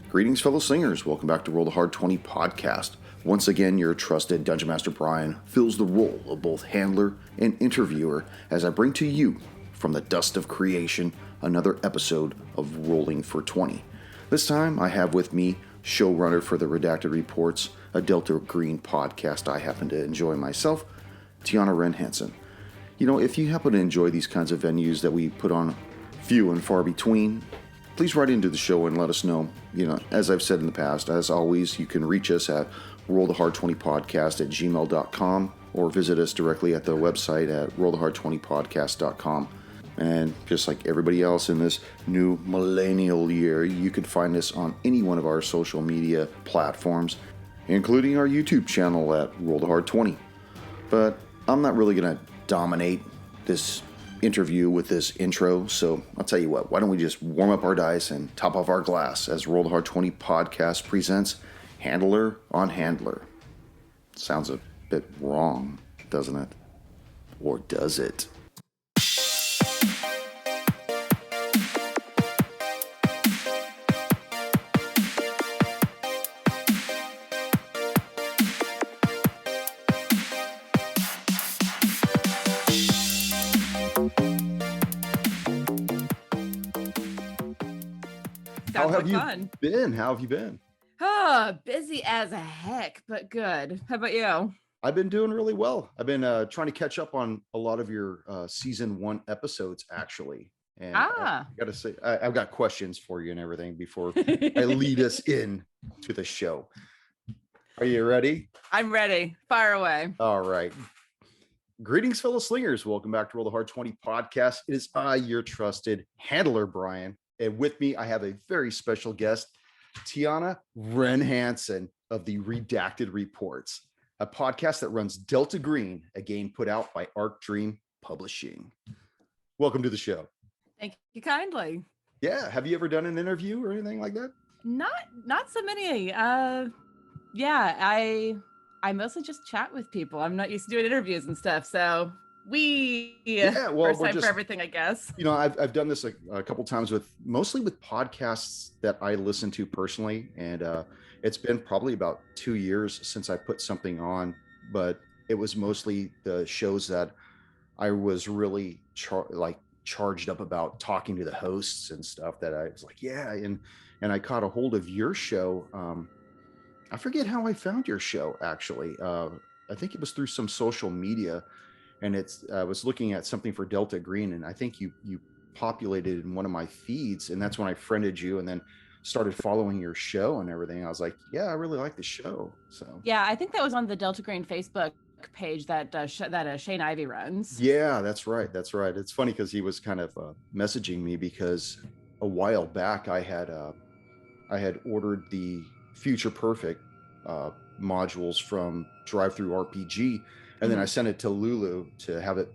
Greetings, fellow slingers. Welcome back to Roll the Hard 20 podcast. Once again, your trusted Dungeon Master Brian fills the role of both handler and interviewer as I bring to you, from the dust of creation, another episode of Rolling for 20. This time, I have with me showrunner for the Redacted Reports, a Delta Green podcast I happen to enjoy myself, Tiana Hanson. You know, if you happen to enjoy these kinds of venues that we put on few and far between, please write into the show and let us know. You know, as I've said in the past, as always, you can reach us at rollthehard20podcast@gmail.com or visit us directly at the website at rollthehard20podcast.com. And just like everybody else in this new millennial year, you can find us on any one of our social media platforms, including our YouTube channel at rollthehard20. But I'm not really going to dominate this interview with this intro, so I'll tell you what, why don't we just warm up our dice and top off our glass as Roll the Hard 20 podcast presents Handler on Handler. Sounds a bit wrong, doesn't it? Or does it? How have you been? How have you been? Oh, busy as a heck, but good. How about you? I've been doing really well. I've been trying to catch up on a lot of your season 1 episodes, actually. And I gotta say, I've got questions for you and everything before I lead us in to the show. Are you ready? I'm ready. Fire away. All right. Greetings, fellow slingers. Welcome back to Roll the Hard 20 podcast. It is I, your trusted handler, Brian. And with me, I have a very special guest, Tiana Hanson of the Redacted Reports, a podcast that runs Delta Green, a game put out by Arc Dream Publishing. Welcome to the show. Thank you kindly. Yeah. Have you ever done an interview or anything like that? Not so many. I mostly just chat with people. I'm not used to doing interviews and stuff, so first time for everything, I guess. You know, I've done this a couple times mostly with podcasts that I listen to personally, and it's been probably about 2 years since I put something on, but it was mostly the shows that I was really charged up about talking to the hosts and stuff that I was like, yeah, and I caught a hold of your show. I forget how I found your show, actually. I think it was through some social media. And I was looking at something for Delta Green, and I think you populated in one of my feeds, and that's when I friended you and then started following your show and everything. I was like, yeah, I really like the show. So yeah, I think that was on the Delta Green Facebook page that Shane Ivey runs. Yeah, that's right. It's funny because he was kind of messaging me because a while back I had ordered the Future Perfect modules from Drive-Thru RPG. And then I sent it to Lulu to have it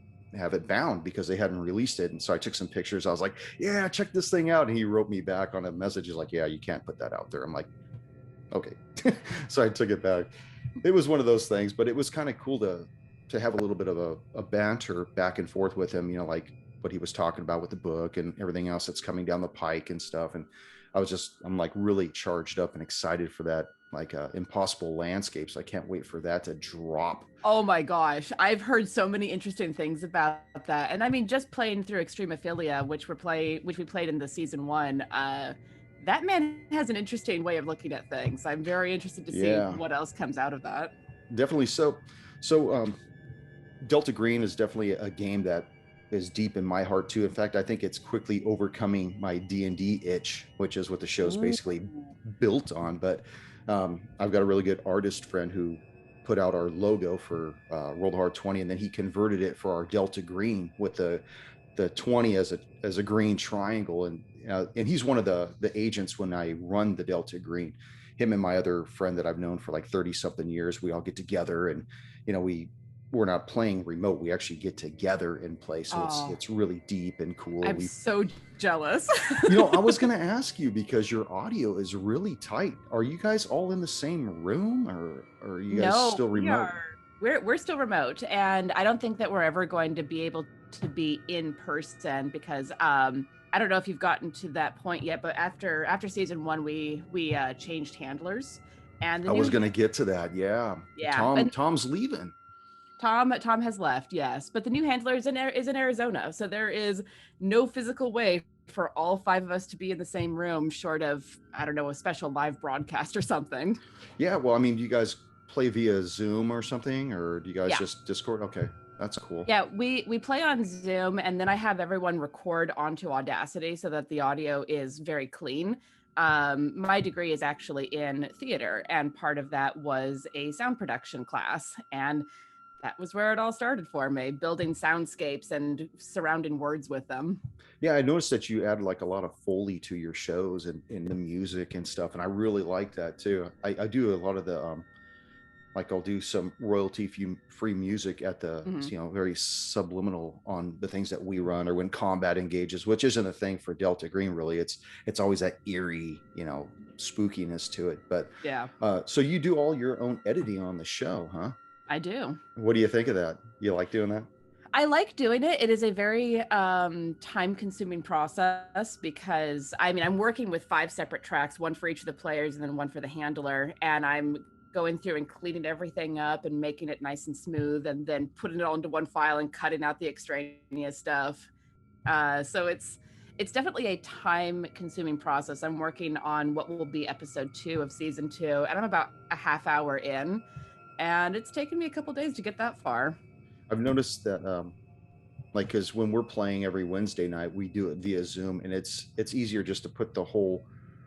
bound because they hadn't released it. And so I took some pictures. I was like, yeah, check this thing out. And he wrote me back on a message. He's like, yeah, you can't put that out there. I'm like, okay. So I took it back. It was one of those things, but it was kind of cool to have a little bit of a banter back and forth with him, you know, like what he was talking about with the book and everything else that's coming down the pike and stuff. And I'm like really charged up and excited for that, like Impossible Landscapes. I can't wait for that to drop. Oh my gosh, I've heard so many interesting things about that. And I mean, just playing through Extremophilia, which we played in the season 1, that man has an interesting way of looking at things. I'm very interested to see what else comes out of that. Definitely. So Delta Green is definitely a game that is deep in my heart too. In fact, I think it's quickly overcoming my D&D itch, which is what the show's basically built on. But I've got a really good artist friend who put out our logo for Roll the Hard 20, and then he converted it for our Delta Green with the 20 as a green triangle, and he's one of the agents when I run the Delta Green. Him and my other friend that I've known for like 30 something years, we all get together, and you know, we're not playing remote, we actually get together and play, so it's really deep and cool. I'm so jealous. You know, I was going to ask you because your audio is really tight. Are you guys all in the same room, or are you guys still remote? We're still remote, and I don't think that we're ever going to be able to be in person because I don't know if you've gotten to that point yet, but after season one, we changed handlers, and the I was new gonna get to that. Yeah, yeah, and Tom's leaving. Tom has left, yes, but the new handler is in Arizona, so there is no physical way for all five of us to be in the same room, short of, I don't know, a special live broadcast or something. Yeah, well, I mean, do you guys play via Zoom or something, or do you guys Yeah. just Discord? Okay, that's cool. Yeah, we play on Zoom, and then I have everyone record onto Audacity so that the audio is very clean. My degree is actually in theater, and part of that was a sound production class, and that was where it all started for me, building soundscapes and surrounding words with them. Yeah, I noticed that you add like a lot of Foley to your shows and in the music and stuff, and I really like that too. I do a lot of the like I'll do some royalty free music at the Mm-hmm. very subliminal on the things that we run or when combat engages, which isn't a thing for Delta Green really. It's always that eerie spookiness to it. But Yeah, so you do all your own editing on the show, huh? I do. What do you think of that? You like doing that? I like doing it. It is a very time consuming process because I'm working with 5 separate tracks, one for each of the players and then one for the handler. And I'm going through and cleaning everything up and making it nice and smooth and then putting it all into one file and cutting out the extraneous stuff. So it's definitely a time consuming process. I'm working on what will be episode 2 of season 2, and I'm about a half hour in, and it's taken me a couple days to get that far. I've noticed that like because when we're playing every Wednesday night, we do it via Zoom, and it's easier just to put the whole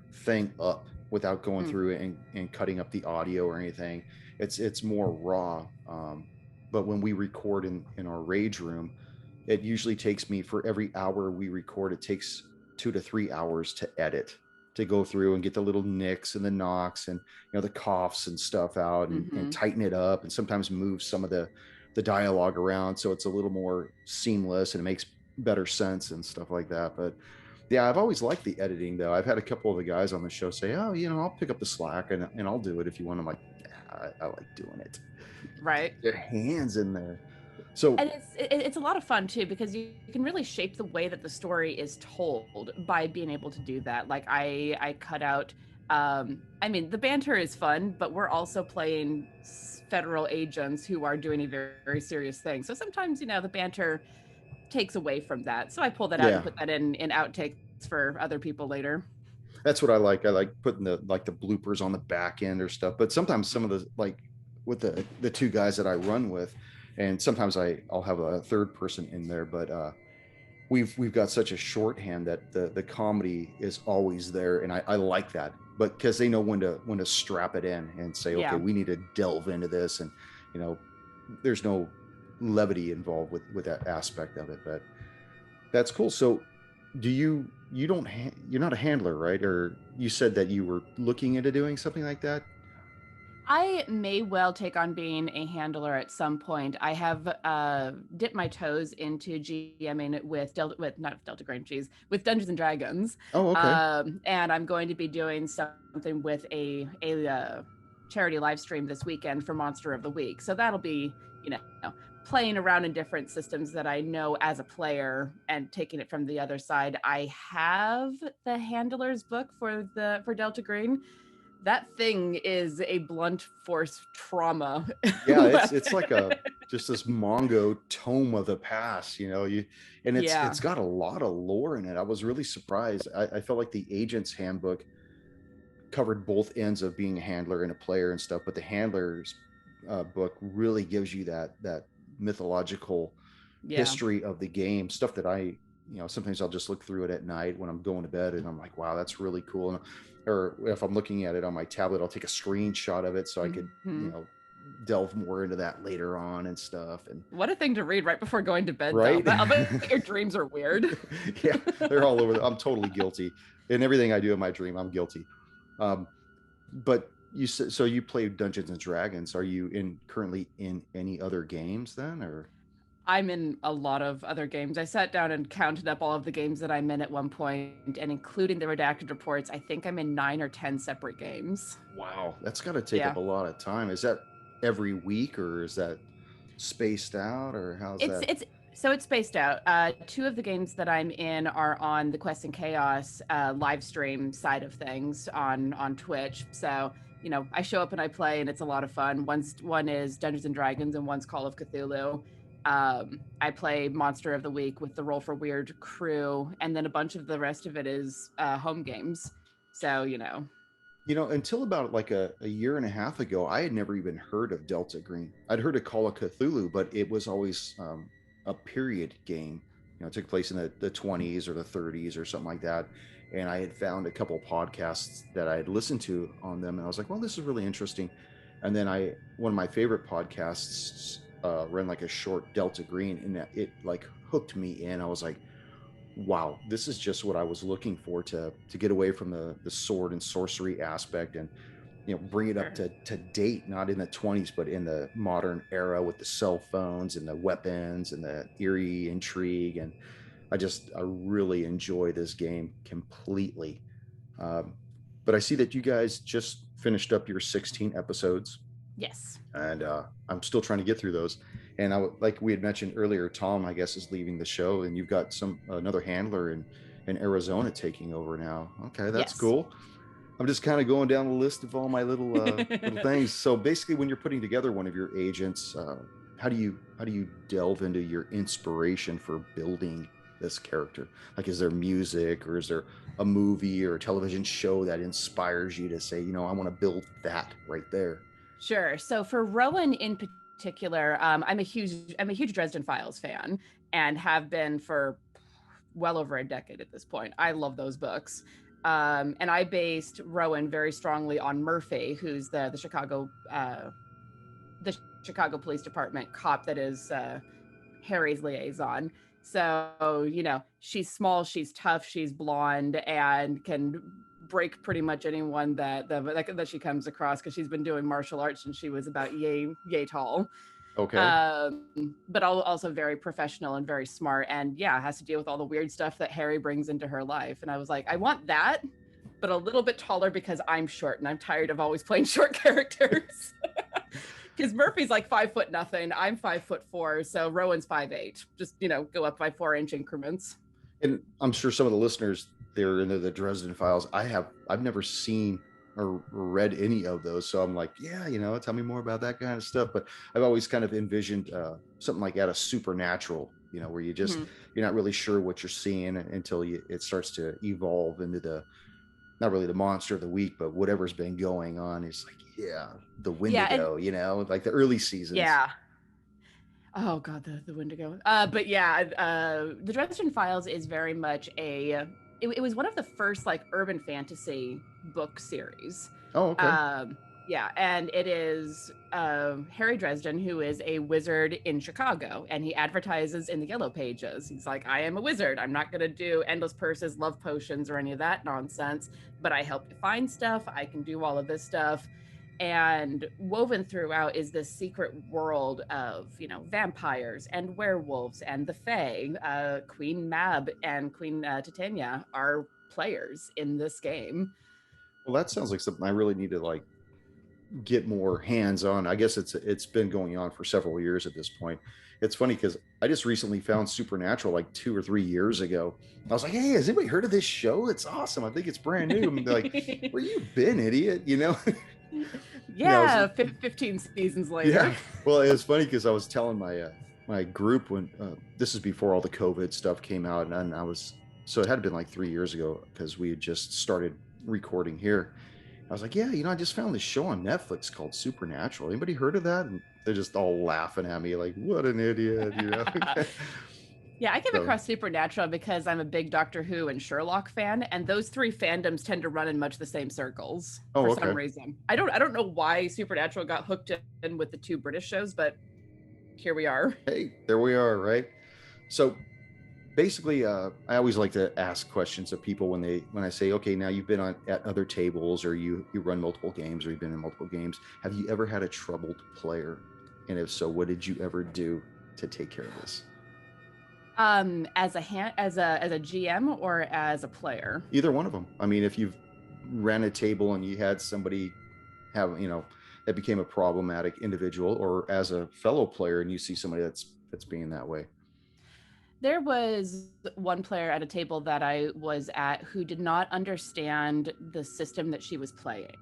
thing up without going through it and cutting up the audio or anything. It's more raw. But when we record in our rage room, it usually takes me, for every hour we record, it takes 2 to 3 hours to edit, to go through and get the little nicks and the knocks and the coughs and stuff out and tighten it up, and sometimes move some of the dialogue around so it's a little more seamless and it makes better sense and stuff like that. But yeah, I've always liked the editing though. I've had a couple of the guys on the show say, oh, I'll pick up the slack and I'll do it if you want. I'm like, yeah, I like doing it. Right. Their hands in there. So And it's a lot of fun too, because you can really shape the way that the story is told by being able to do that. Like I cut out the banter is fun, but we're also playing federal agents who are doing a very, very serious thing. So sometimes, the banter takes away from that. So I pull that out yeah, and put that in outtakes for other people later. that's what I like. I like putting the bloopers on the back end or stuff. But sometimes some of the, like with the 2 guys that I run with, and sometimes I'll have a third person in there, but we've got such a shorthand that the comedy is always there, and I like that. But because they know when to strap it in and say, okay, Yeah. we need to delve into this, and there's no levity involved with that aspect of it. But that's cool. So do you're not a handler, right? Or you said that you were looking into doing something like that? I may well take on being a handler at some point. I have dipped my toes into GMing with not Delta Green, geez, with Dungeons and Dragons. Oh, okay. And I'm going to be doing something with a charity live stream this weekend for Monster of the Week. So that'll be, playing around in different systems that I know as a player and taking it from the other side. I have the handler's book for Delta Green. That thing is a blunt force trauma. Yeah, it's like just this Mongo tome of the past, and it's got a lot of lore in it. I was really surprised. I felt like the agent's handbook covered both ends of being a handler and a player and stuff, but the handler's book really gives you that mythological history of the game, stuff that I sometimes I'll just look through it at night when I'm going to bed, and I'm like, wow, that's really cool. Or if I'm looking at it on my tablet, I'll take a screenshot of it so I could delve more into that later on and stuff. And what a thing to read right before going to bed, right? Though. I'll bet your dreams are weird. Yeah, they're all over. I'm totally guilty. In everything I do in my dream, I'm guilty. But you said, so you play Dungeons and Dragons. Are you currently in any other games then, or? I'm in a lot of other games. I sat down and counted up all of the games that I'm in at one point, and including the redacted reports, I think I'm in 9 or 10 separate games. Wow, that's got to take up a lot of time. Is that every week, or is that spaced out, or how's that? So it's spaced out. Two of the games that I'm in are on the Quest and Chaos live stream side of things on Twitch. So I show up and I play, and it's a lot of fun. One is Dungeons and Dragons, and one's Call of Cthulhu. I play Monster of the Week with the Roll for Weird crew, and then a bunch of the rest of it is home games. So Until about like a year and a half ago, I had never even heard of Delta Green. I'd heard of Call of Cthulhu, but it was always a period game. It took place in the 20s or the 30s or something like that. And I had found a couple podcasts that I had listened to on them, and I was like, well, this is really interesting. And then one of my favorite podcasts ran like a short Delta Green, and it like hooked me in. I was like, wow, this is just what I was looking for to get away from the sword and sorcery aspect, and bring it up to date, not in the 20s but in the modern era with the cell phones and the weapons and the eerie intrigue. And I really enjoy this game completely. But I see that you guys just finished up your 16 episodes. Yes. And I'm still trying to get through those. And like we had mentioned earlier, Tom, I guess, is leaving the show, and you've got another handler in Arizona taking over now. Okay, that's cool. I'm just kind of going down the list of all my little things. So basically, when you're putting together one of your agents, how do you delve into your inspiration for building this character? Like, is there music, or is there a movie or a television show that inspires you to say, I want to build that right there? Sure. So for Rowan in particular, I'm a huge Dresden Files fan, and have been for well over a decade at this point. I love those books. And I based Rowan very strongly on Murphy, who's the Chicago Police Department cop that is Harry's liaison. So, she's small, she's tough, she's blonde, and can break pretty much anyone that she comes across, because she's been doing martial arts since she was about yay tall. Okay. But also very professional and very smart, and has to deal with all the weird stuff that Harry brings into her life. And I was like, I want that, but a little bit taller, because I'm short and I'm tired of always playing short characters. Because Murphy's like 5 foot nothing, I'm 5'4", so Rowan's 5'8". Just go up by 4-inch increments. And I'm sure some of the listeners, they're into the Dresden Files. I've never seen or read any of those, so I'm like, tell me more about that kind of stuff. But I've always kind of envisioned something like that, a supernatural, where you just you're not really sure what you're seeing until it starts to evolve into not really the monster of the week, but whatever's been going on. It's like, the Wendigo, like the early seasons. Yeah. Oh God, the Wendigo. But the Dresden Files is very much it was one of the first like urban fantasy book series. Oh, okay. And it is Harry Dresden, who is a wizard in Chicago, and he advertises in the Yellow Pages. He's like, I am a wizard. I'm not going to do endless purses, love potions, or any of that nonsense, but I help you find stuff. I can do all of this stuff. And woven throughout is this secret world of, vampires and werewolves and the Fae. Queen Mab and Queen Titania are players in this game. Well, that sounds like something I really need to like get more hands on. I guess it's been going on for several years at this point. It's funny because I just recently found Supernatural like 2 or 3 years ago. I was like, hey, has anybody heard of this show? It's awesome. I think it's brand new. I'm like, where you been, idiot? Yeah, 15 seasons later. Yeah. Well, it was funny because I was telling my group when this is before all the COVID stuff came out, and so it had been like 3 years ago because we had just started recording here. I was like, I just found this show on Netflix called Supernatural. Anybody heard of that? And they're just all laughing at me like, what an idiot, Yeah, I came across Supernatural because I'm a big Doctor Who and Sherlock fan, and those three fandoms tend to run in much the same circles for some reason. I don't know why Supernatural got hooked in with the two British shows, but here we are. Hey, there we are, right? So basically, I always like to ask questions of people when I say, okay, now you've been at other tables, or you run multiple games, or you've been in multiple games. Have you ever had a troubled player? And if so, what did you ever do to take care of this? As a GM or as a player? Either one of them. I mean, if you've ran a table and you had somebody that became a problematic individual, or as a fellow player and you see somebody that's being that way. There was one player at a table that I was at who did not understand the system that she was playing.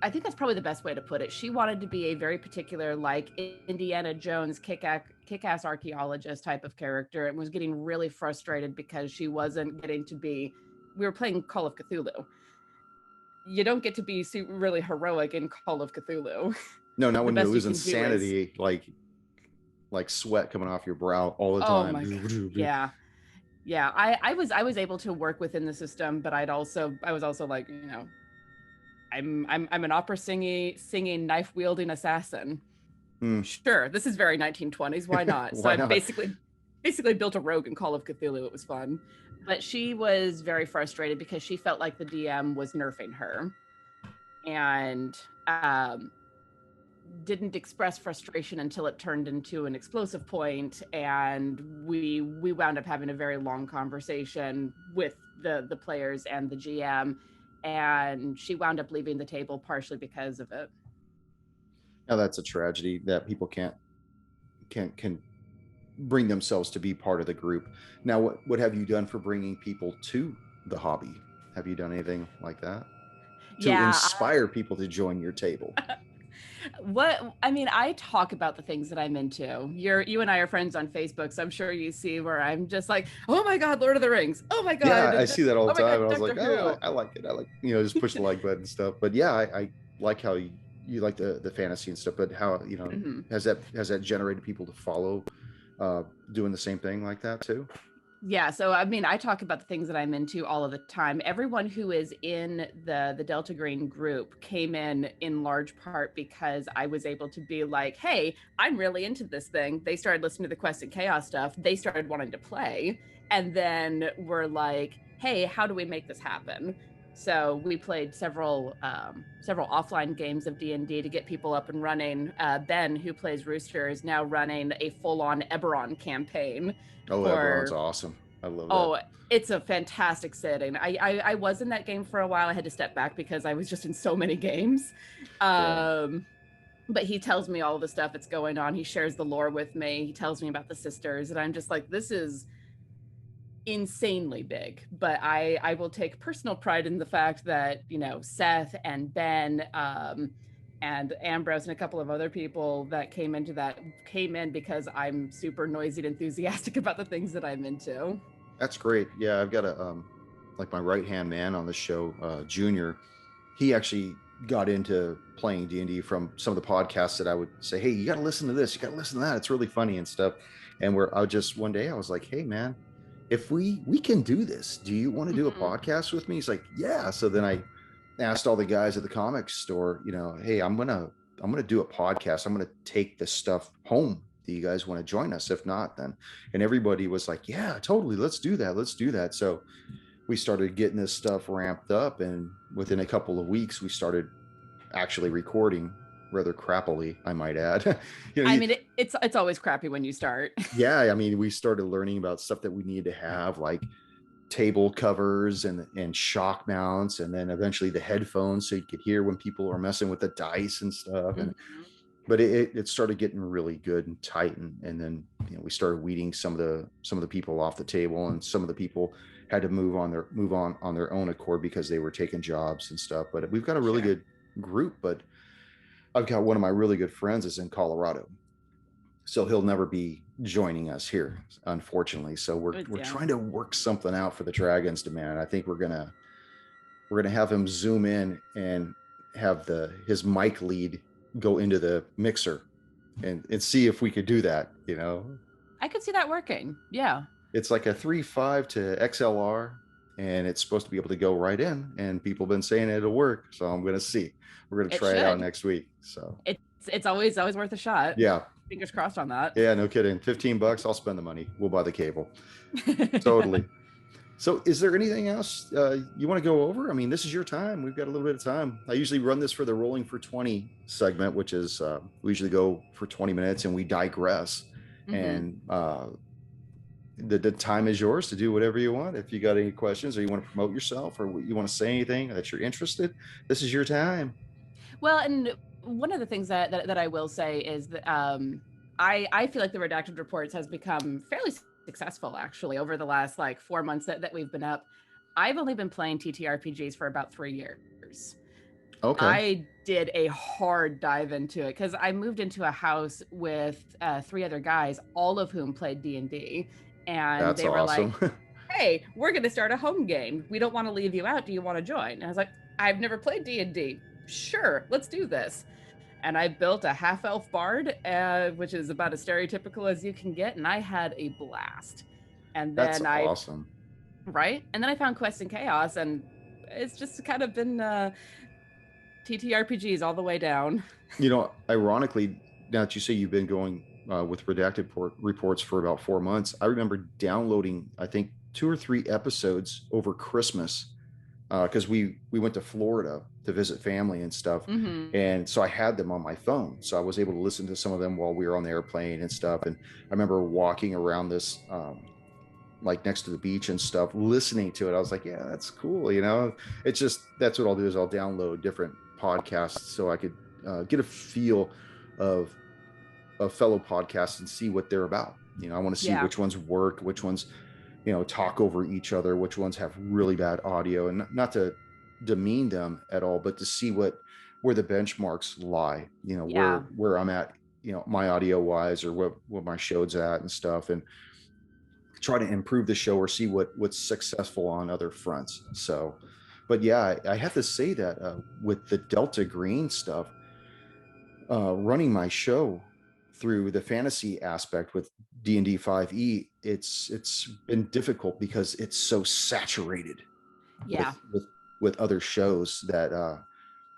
I think that's probably the best way to put it. She wanted to be a very particular, like Indiana Jones kick-ass archaeologist type of character, and was getting really frustrated because she wasn't getting to be. We were playing Call of Cthulhu. You don't get to be really heroic in Call of Cthulhu. No, not The when you're best you losing can do is, sanity, like sweat coming off your brow all the oh time. my god, yeah. Yeah, I was able to work within the system, but I was also like, I'm an opera singing knife wielding assassin. Hmm. Sure, this is very 1920s. Why not? So Why I not? basically built a rogue in Call of Cthulhu. It was fun, but she was very frustrated because she felt like the DM was nerfing her, and didn't express frustration until it turned into an explosive point, and we wound up having a very long conversation with the players and the GM, and she wound up leaving the table partially because of it. Now that's a tragedy that people can bring themselves to be part of the group. Now, what have you done for bringing people to the hobby? Have you done anything like that to Yeah. inspire people to join your table? What I mean, I talk about the things that I'm into. You and I are friends on Facebook, so I'm sure you see where I'm just like, oh my god, Lord of the Rings. Oh my Yeah, I god. see that all Oh the my time, god, and I was Doctor like, oh, Who. I like it. I like, just push the like button and stuff. But yeah, I like how you like the fantasy and stuff. But how Mhm. has that generated people to follow, uh, doing the same thing like that too? Yeah, so I mean, I talk about the things that I'm into all of the time. Everyone who is in the Delta Green group came in large part because I was able to be like, "Hey, I'm really into this thing." They started listening to the Quest and Chaos stuff. They started wanting to play, and then we're like, "Hey, how do we make this happen?" So we played several offline games of D&D to get people up and running. Ben, who plays Rooster, is now running a full-on Eberron campaign Oh, Eberron's for awesome. I love that. Oh, it's a fantastic setting. I was in that game for a while. I had to step back because I was just in so many games. Yeah. Um, but he tells me all the stuff that's going on. He shares the lore with me. He tells me about the sisters, and I'm just like, this is insanely big. But I will take personal pride in the fact that Seth and Ben, and Ambrose and a couple of other people that came in because I'm super noisy and enthusiastic about the things that I'm into. That's great. Yeah, I've got a like my right hand man on the show, Junior. He actually got into playing D&D from some of the podcasts that I would say, "Hey, you got to listen to this. You got to listen to that. It's really funny and stuff." And where I just one day I was like, "Hey, man, if we can do this, do you want to do a Mhm. podcast with me?" He's like, "Yeah." So then I asked all the guys at the comics store, "Hey, I'm gonna do a podcast. I'm gonna take this stuff home. Do you guys want to join us? If not, then..." And everybody was like, "Yeah, totally. Let's do that. Let's do that." So we started getting this stuff ramped up, and within a couple of weeks, we started actually recording, rather crappily, I might add. I mean, it's always crappy when you start. Yeah, I mean, we started learning about stuff that we need to have, like table covers and shock mounts, and then eventually the headphones so you could hear when people are messing with the dice and stuff. And Mhm. but it started getting really good and tight, and then we started weeding some of the people off the table, and some of the people had to move on their own accord because they were taking jobs and stuff. But we've got a really Sure. good group. But I've got one of my really good friends is in Colorado, so he'll never be joining us here, unfortunately. So we're Yeah. trying to work something out for the Dragons demand. I think we're gonna have him zoom in and have his mic lead go into the mixer, and see if we could do that. I could see that working. Yeah. It's like a 3.5 to XLR, and it's supposed to be able to go right in, and people have been saying it'll work, so I'm gonna see. We're gonna It try it out should. next week. So It's always worth a shot. yeah. Fingers crossed on that. Yeah, no kidding. $15, I'll spend the money. We'll buy the cable. Totally. So is there anything else you want to go over? I mean, this is your time. We've got a little bit of time. I usually run this for the rolling for 20 segment, which is we usually go for 20 minutes and we digress. Mhm. And the time is yours to do whatever you want. If you got any questions or you want to promote yourself or you want to say anything that you're interested, this is your time. Well, and one of the things that I will say is that I feel like the Redacted Reports has become fairly successful actually over the last like 4 months that we've been up. I've only been playing TTRPGs for about 3 years. Okay. I did a hard dive into it because I moved into a house with 3 other guys, all of whom played D&D, and That's they were like, awesome. "Hey, we're going to start a home game. We don't want to leave you out. Do you want to join?" And I was like, "I've never played D&D. Sure, let's do this." And I built a half-elf bard, which is about as stereotypical as you can get, and I had a blast. And That's then awesome. and then I found Quest and Chaos, and it's just kind of been TTRPGs all the way down. Ironically, now that you say you've been going with reports for about 4 months, I remember downloading, I think, 2 or 3 episodes over Christmas because we went to Florida to visit family and stuff. Mm-hmm. And so I had them on my phone. So I was able to listen to some of them while we were on the airplane and stuff. And I remember walking around this, like next to the beach and stuff, listening to it. I was like, yeah, that's cool. It's just, that's what I'll do is I'll download different podcasts so I could get a feel of fellow podcasts and see what they're about. I want to see Yeah. which ones work, which ones talk over each other, which ones have really bad audio, and not to demean them at all, but to see where the benchmarks lie, Yeah. where I'm at, my audio wise, or what my show's at and stuff, and try to improve the show or see what's successful on other fronts. So, but yeah, I have to say that with the Delta Green stuff, running my show through the fantasy aspect with D&D 5e, it's been difficult because it's so saturated Yeah. with other shows that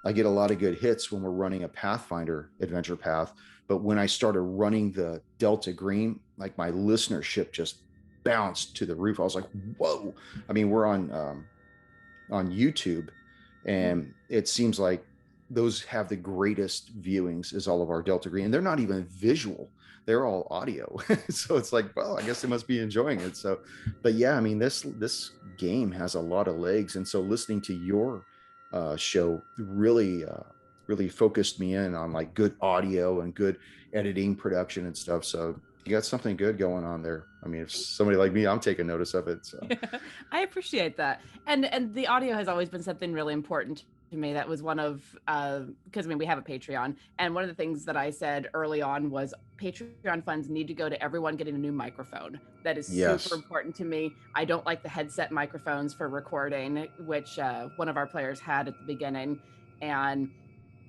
I get a lot of good hits when we're running a Pathfinder adventure path, but when I started running the Delta Green, like my listenership just bounced to the roof. I was like, whoa. I mean, we're on YouTube, and it seems like those have the greatest viewings is all of our Delta Green, and they're not even visual, they're all audio. So it's like, well, I guess they must be enjoying it. So, but yeah, I mean, this game has a lot of legs, and so listening to your show really focused me in on like good audio and good editing, production and stuff. So you got something good going on there. I mean, if somebody like me, I'm taking notice of it. So I appreciate that. And the audio has always been something really important to me. That was one of because I mean we have a Patreon, and one of the things that I said early on was Patreon funds need to go to everyone getting a new microphone. That is super yes. important to me. I don't like the headset microphones for recording, which one of our players had at the beginning, and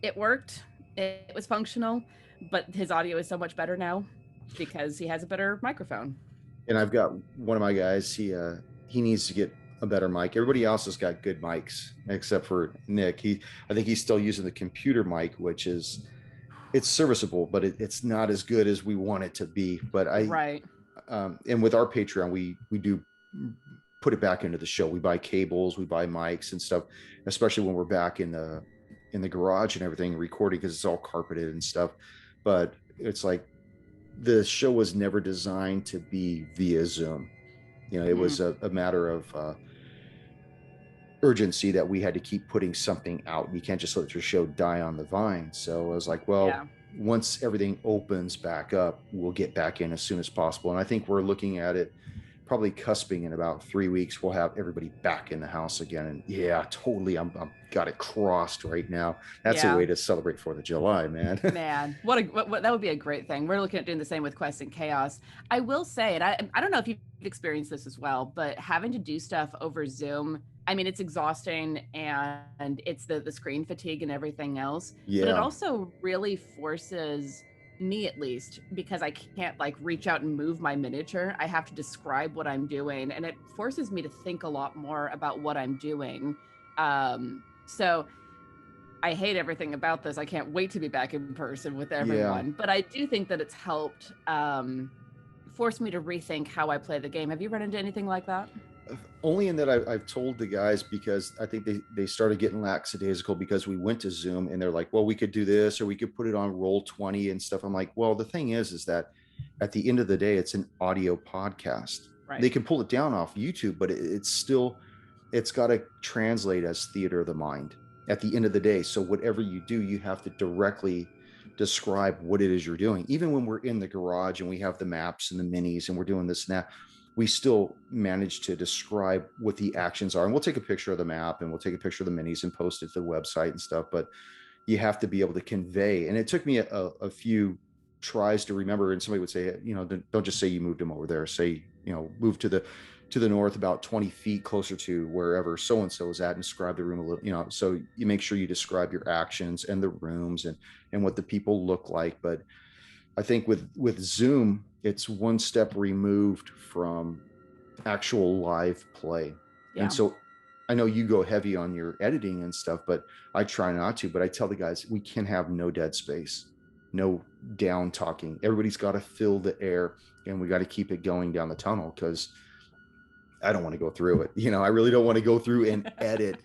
it worked. It was functional, but his audio is so much better now because he has a better microphone. And I've got one of my guys, he needs to get a better mic. Everybody else has got good mics except for Nick. I think he's still using the computer mic, which is, it's serviceable, but it's not as good as we want it to be. But Right. and with our Patreon, we do put it back into the show. We buy cables, we buy mics and stuff, especially when we're back in the garage and everything recording, because it's all carpeted and stuff. But it's like the show was never designed to be via Zoom. It was a matter of urgency that we had to keep putting something out. You can't just let your show die on the vine. So I was like, well, Yeah. once everything opens back up, we'll get back in as soon as possible. And I think we're looking at it probably cusping in about 3 weeks. We'll have everybody back in the house again. And yeah, totally. I'm got it crossed right now. That's a Yeah. way to celebrate 4th of July, man. Man, what that would be a great thing. We're looking at doing the same with Quest and Chaos. I will say, and I don't know if you've experienced this as well, but having to do stuff over Zoom, I mean, it's exhausting and it's the screen fatigue and everything else. But it Yeah. also really forces me, at least, because I can't like reach out and move my miniature. I have to describe what I'm doing, and it forces me to think a lot more about what I'm doing. So I hate everything about this. I can't wait to be back in person with Yeah. everyone. But I do think that it's helped force me to rethink how I play the game. Have you run into anything like that? Only in that I've told the guys, because I think they started getting lackadaisical because we went to Zoom and they're like, well, we could do this or we could put it on Roll20 and stuff. I'm like, well, the thing is that at the end of the day, it's an audio podcast. Right. They can pull it down off YouTube, but it's got to translate as theater of the mind at the end of the day. So whatever you do, you have to directly describe what it is you're doing. Even when we're in the garage and we have the maps and the minis and we're doing this and that, we still manage to describe what the actions are. And we'll take a picture of the map and we'll take a picture of the minis and post it to the website and stuff. But you have to be able to convey. And it took me a few tries to remember. And somebody would say, don't just say you moved them over there. Say, move to the north about 20 feet closer to wherever so-and-so is at, and describe the room a little, so you make sure you describe your actions and the rooms and what the people look like. But I think with Zoom, it's one step removed from actual live play. Yeah. And so I know you go heavy on your editing and stuff, but I try not to. But I tell the guys, we can have no dead space, no down talking. Everybody's got to fill the air, and we got to keep it going down the tunnel, because I don't want to go through it. I really don't want to go through and edit,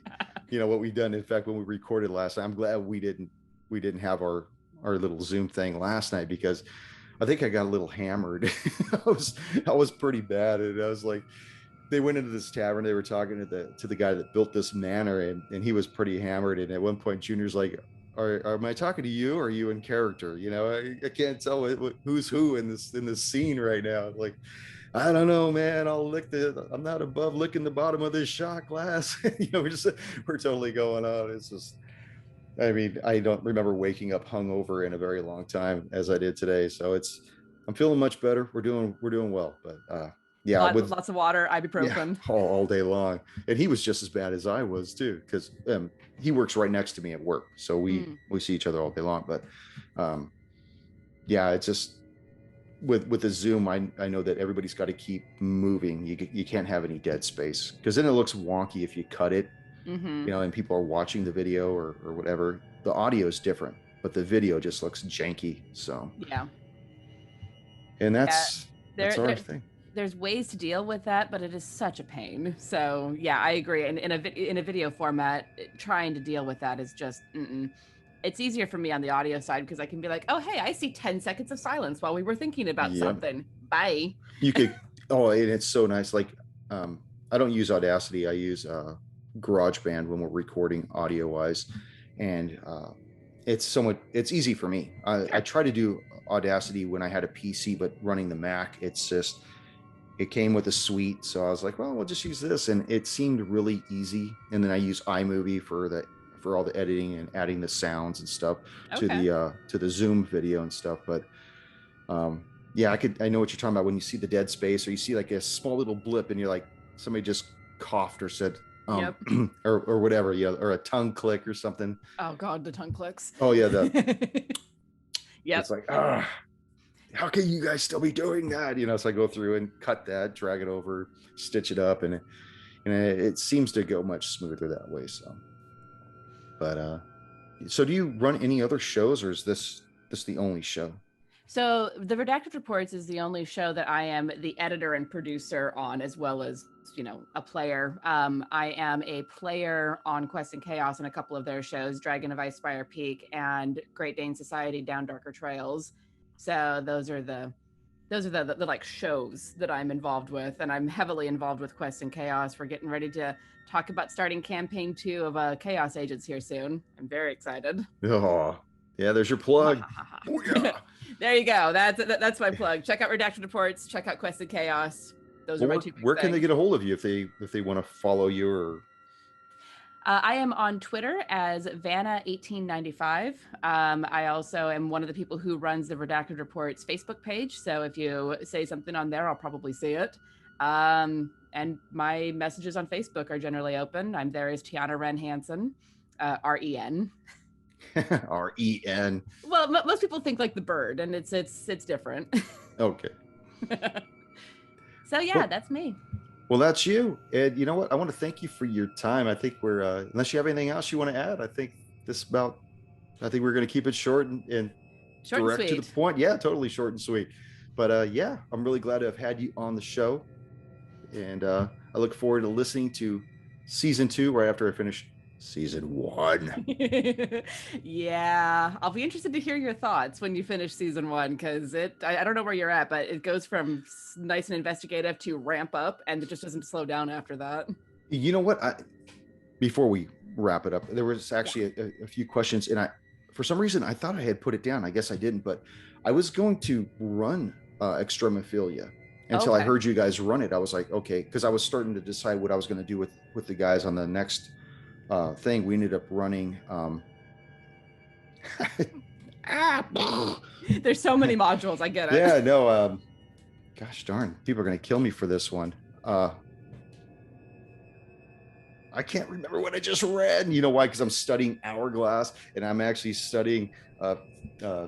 what we've done. In fact, when we recorded last night, I'm glad we didn't have our little Zoom thing last night, because I think I got a little hammered. I was pretty bad. And I was like, they went into this tavern, they were talking to the guy that built this manor, and he was pretty hammered. And at one point, Junior's like, am I talking to you, or are you in character? I can't tell who's who in this scene right now. Like, I don't know, man. I'm not above licking the bottom of this shot glass. We're totally going on. It's just, I don't remember waking up hungover in a very long time as I did today. So I'm feeling much better. We're doing well, but yeah, lots of water, ibuprofen, all day long. And he was just as bad as I was too, because he works right next to me at work, so we see each other all day long. But yeah, it's just with the Zoom, I know that everybody's got to keep moving. You can't have any dead space, because then it looks wonky if you cut it. And people are watching the video or whatever. The audio is different, but the video just looks janky. So yeah, and that's our thing. There's ways to deal with that, but it is such a pain. So yeah, I agree. And in a video format, trying to deal with that is just it's easier for me on the audio side, because I can be like, oh hey, I see 10 seconds of silence while we were thinking about something. Bye. You could and it's so nice. Like I don't use Audacity. I use GarageBand when we're recording audio wise, and it's easy for me. I try to do Audacity when I had a PC, but running the Mac, it came with a suite, so I was like, well, we'll just use this, and it seemed really easy. And then I use iMovie for all the editing and adding the sounds and stuff to the Zoom video and stuff. But yeah, I know what you're talking about when you see the dead space, or you see like a small little blip and you're like, somebody just coughed or said or whatever, or a tongue click or something. Oh god, the tongue clicks. Oh yeah, it's like, how can you guys still be doing that? So I go through and cut that, drag it over, stitch it up, and it seems to go much smoother that way. So, but so do you run any other shows, or is this the only show? So the Redacted Reports is the only show that I am the editor and producer on, as well as, a player. I am a player on Quest and Chaos and a couple of their shows, Dragon of Icespire Peak and Great Dane Society Down Darker Trails. So those are the like shows that I'm involved with, and I'm heavily involved with Quest and Chaos. We're getting ready to talk about starting campaign 2 of Chaos Agents here soon. I'm very excited. Oh, yeah, there's your plug. Oh, yeah. There you go. That's my plug. Check out Redacted Reports. Check out Quest and Chaos. Those are my 2 big Where things. can they get a hold of you if they want to follow you? Or I am on Twitter as Vanna1895. I also am one of the people who runs the Redacted Reports Facebook page. So if you say something on there, I'll probably see it. And my messages on Facebook are generally open. I'm there as Tiana Wren Hanson, REN. REN. Well, most people think like the bird, and it's different. Okay. So yeah, that's me. Well, that's you. And you know what? I want to thank you for your time. I think we're unless you have anything else you want to add, I think we're going to keep it short and short direct and to the point. Yeah, totally short and sweet. But yeah, I'm really glad to have had you on the show, and I look forward to listening to season 2 right after I finish season 1. Yeah, I'll be interested to hear your thoughts when you finish season 1, because I don't know where you're at, but it goes from nice and investigative to ramp up, and it just doesn't slow down after that. You know what? Before we wrap it up, there was actually a few questions, and for some reason I thought I had put it down. I guess I didn't, but I was going to run Extremophilia until I Okay. heard you guys run it. I was like, okay, because I was starting to decide what I was going to do with the guys on the next thing. We ended up running. There's so many modules. I get it. Yeah, no. Gosh darn, people are going to kill me for this one. I can't remember what I just read. You know why? Because I'm studying Hourglass, and I'm actually studying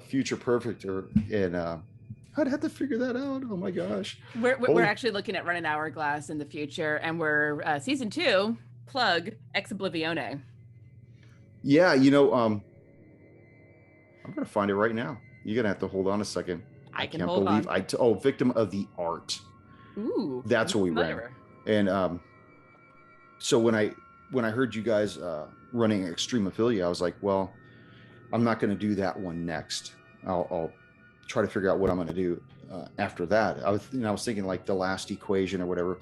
Future Perfect, and I'd have to figure that out. Oh my gosh! We're actually looking at running Hourglass in the future, and we're season 2 plug Ex Oblivione. Yeah, I'm gonna find it right now. You're gonna have to hold on a second. I I can can't hold believe on. Victim of the Art. Ooh, That's I'm what we ran, familiar. and so when I heard you guys running Extremophilia, I was like, well, I'm not going to do that one next. I'll try to figure out what I'm going to do after that. I was thinking like the last equation or whatever,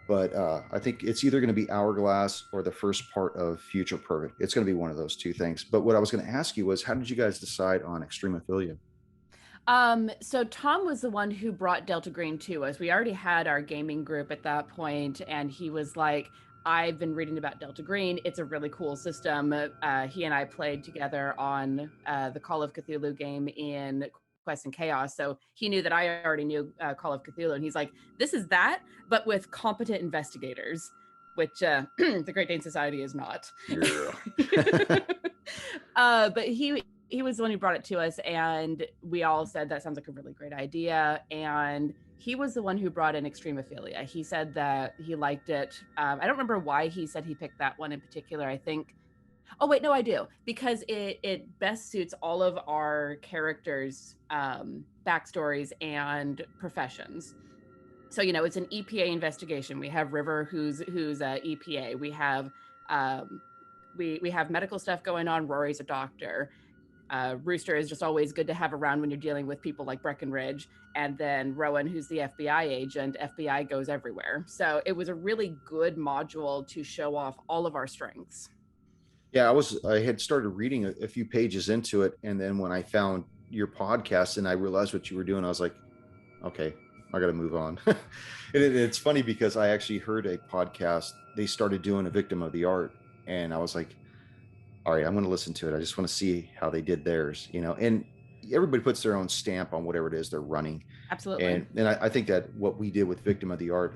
but I think it's either going to be Hourglass or the first part of Future Perfect. It's going to be one of those two things. But what I was going to ask you was, how did you guys decide on Extremophilia? So Tom was the one who brought Delta Green to us. We already had our gaming group at that point, and he was like, I've been reading about Delta Green. It's a really cool system. He and I played together on the Call of Cthulhu game in Quest and Chaos. So he knew that I already knew Call of Cthulhu. And he's like, this is that, but with competent investigators, which the Great Dane Society is not. Yeah. But he was the one who brought it to us, and we all said that sounds like a really great idea. And he was the one who brought in Extremophilia. He said that he liked it. I don't remember why he said he picked that one in particular. I think. Oh wait, no, I do, because it best suits all of our characters' backstories and professions. So it's an EPA investigation. We have River, who's EPA. We have we have medical stuff going on. Rory's a doctor. Rooster is just always good to have around when you're dealing with people like Breckenridge. And then Rowan, who's the FBI agent. FBI goes everywhere. So it was a really good module to show off all of our strengths. Yeah, I had started reading a few pages into it, and then when I found your podcast and I realized what you were doing, I was like, okay, I got to move on. And it's funny because I actually heard a podcast. They started doing a Victim of the Art, and I was like, all right, I'm going to listen to it. I just want to see how they did theirs, and everybody puts their own stamp on whatever it is they're running. Absolutely. And I think that what we did with Victim of the Art,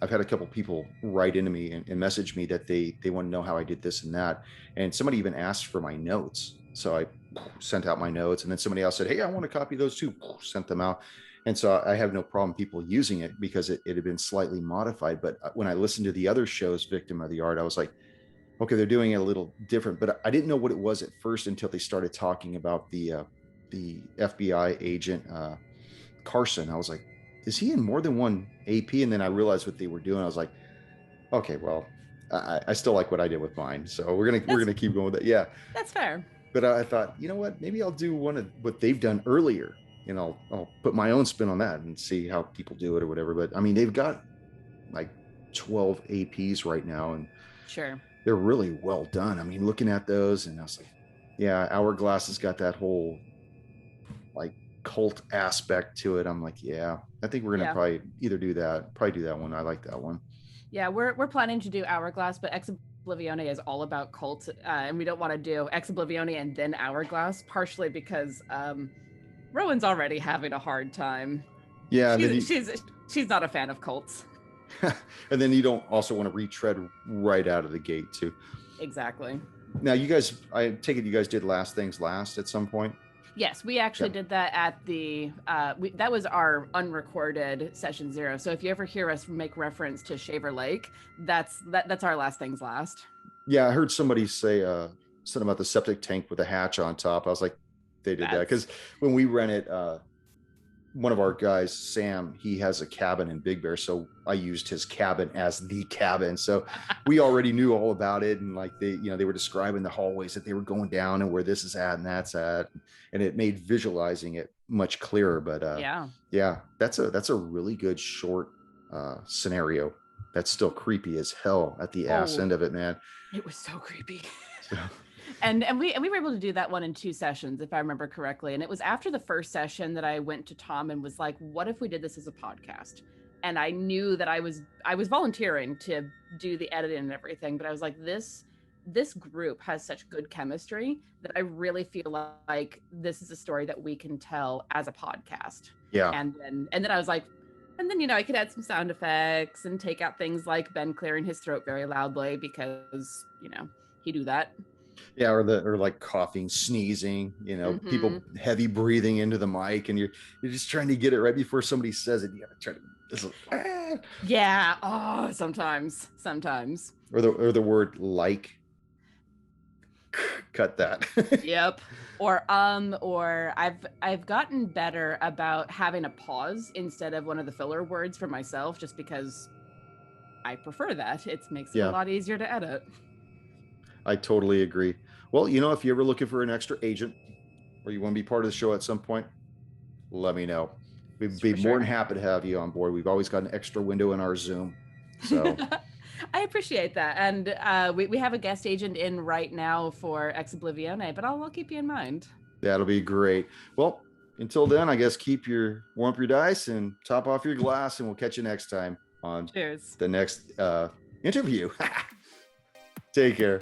I've had a couple people write into me and message me that they want to know how I did this and that. And somebody even asked for my notes. So I sent out my notes, and then somebody else said, hey, I want a copy of those too. Sent them out. And so I have no problem people using it because it had been slightly modified. But when I listened to the other shows, Victim of the Art, I was like, okay, they're doing it a little different. But I didn't know what it was at first until they started talking about the FBI agent Carson. I was like, is he in more than one AP? And then I realized what they were doing. I was like, okay, well, I still like what I did with mine, so we're gonna keep going with it. Yeah, That's fair. but I thought, you know what? Maybe I'll do one of what they've done earlier, and I'll put my own spin on that and see how people do it or whatever. But I mean, they've got like 12 APs right now, and Sure. they're really well done. I mean, looking at those, and I was like, yeah, Hourglass has got that whole like cult aspect to it. I'm like, yeah, I think we're gonna probably either do that, probably do that one. I like that one. Yeah, we're planning to do Hourglass, but Ex Oblivione is all about cult, and we don't want to do Ex Oblivione and then Hourglass, partially because Rowan's already having a hard time. Yeah, she's not a fan of cults. And then you don't also want to retread right out of the gate too. Exactly. Now, you guys, I take it you guys did Last Things Last at some point? Yes, we actually did that at the, that was our unrecorded session 0. So if you ever hear us make reference to Shaver Lake, that's our Last Things Last. Yeah, I heard somebody say something about the septic tank with a hatch on top. I was like, they did that. Because when we rented, one of our guys, Sam, he has a cabin in Big Bear, so I used his cabin as the cabin. So we already knew all about it, and like they were describing the hallways that they were going down and where this is at and that's at, and it made visualizing it much clearer. But yeah, that's a really good short scenario. That's still creepy as hell at the ass end of it, man. It was so creepy. And we were able to do that one in 2 sessions, if I remember correctly. And it was after the first session that I went to Tom and was like, what if we did this as a podcast? And I knew that I was volunteering to do the editing and everything, but I was like, this group has such good chemistry that I really feel like this is a story that we can tell as a podcast. Yeah. And then I was like, and then, I could add some sound effects and take out things like Ben clearing his throat very loudly because, he do that. Yeah, or like coughing, sneezing, people heavy breathing into the mic, and you're just trying to get it right before somebody says it. You gotta try to Yeah. Oh, sometimes. Or the word like. Cut that. Yep. Or I've gotten better about having a pause instead of one of the filler words for myself, just because I prefer that. It makes it a lot easier to edit. I totally agree. Well, if you're ever looking for an extra agent or you want to be part of the show at some point, let me know. We'd be more than happy to have you on board. We've always got an extra window in our Zoom. So I appreciate that. And we have a guest agent in right now for Ex Oblivione, but I'll keep you in mind. That'll be great. Well, until then, I guess warm up your dice and top off your glass, and we'll catch you next time on the next interview. Take care.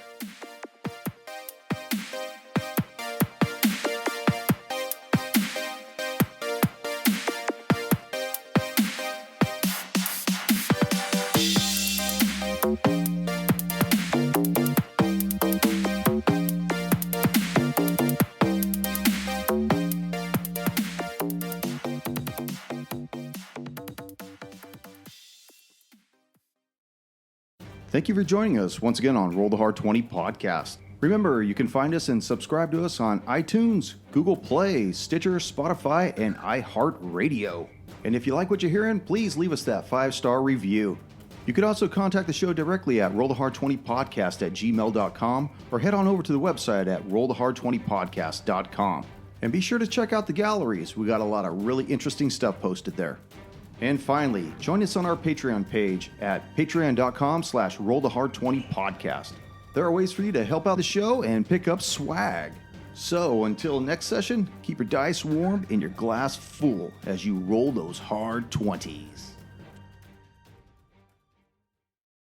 Thank you for joining us once again on Roll the Hard 20 podcast. Remember, you can find us and subscribe to us on iTunes, Google Play, Stitcher, Spotify, and iHeart Radio. And if you like what you're hearing, please leave us that 5-star review. You could also contact the show directly at rollthehard20podcast@gmail.com or head on over to the website at rollthehard20podcast.com. And be sure to check out the galleries. We got a lot of really interesting stuff posted there. And finally, join us on our Patreon page at patreon.com/rollthehard20podcast. There are ways for you to help out the show and pick up swag. So until next session, keep your dice warm and your glass full as you roll those hard 20s.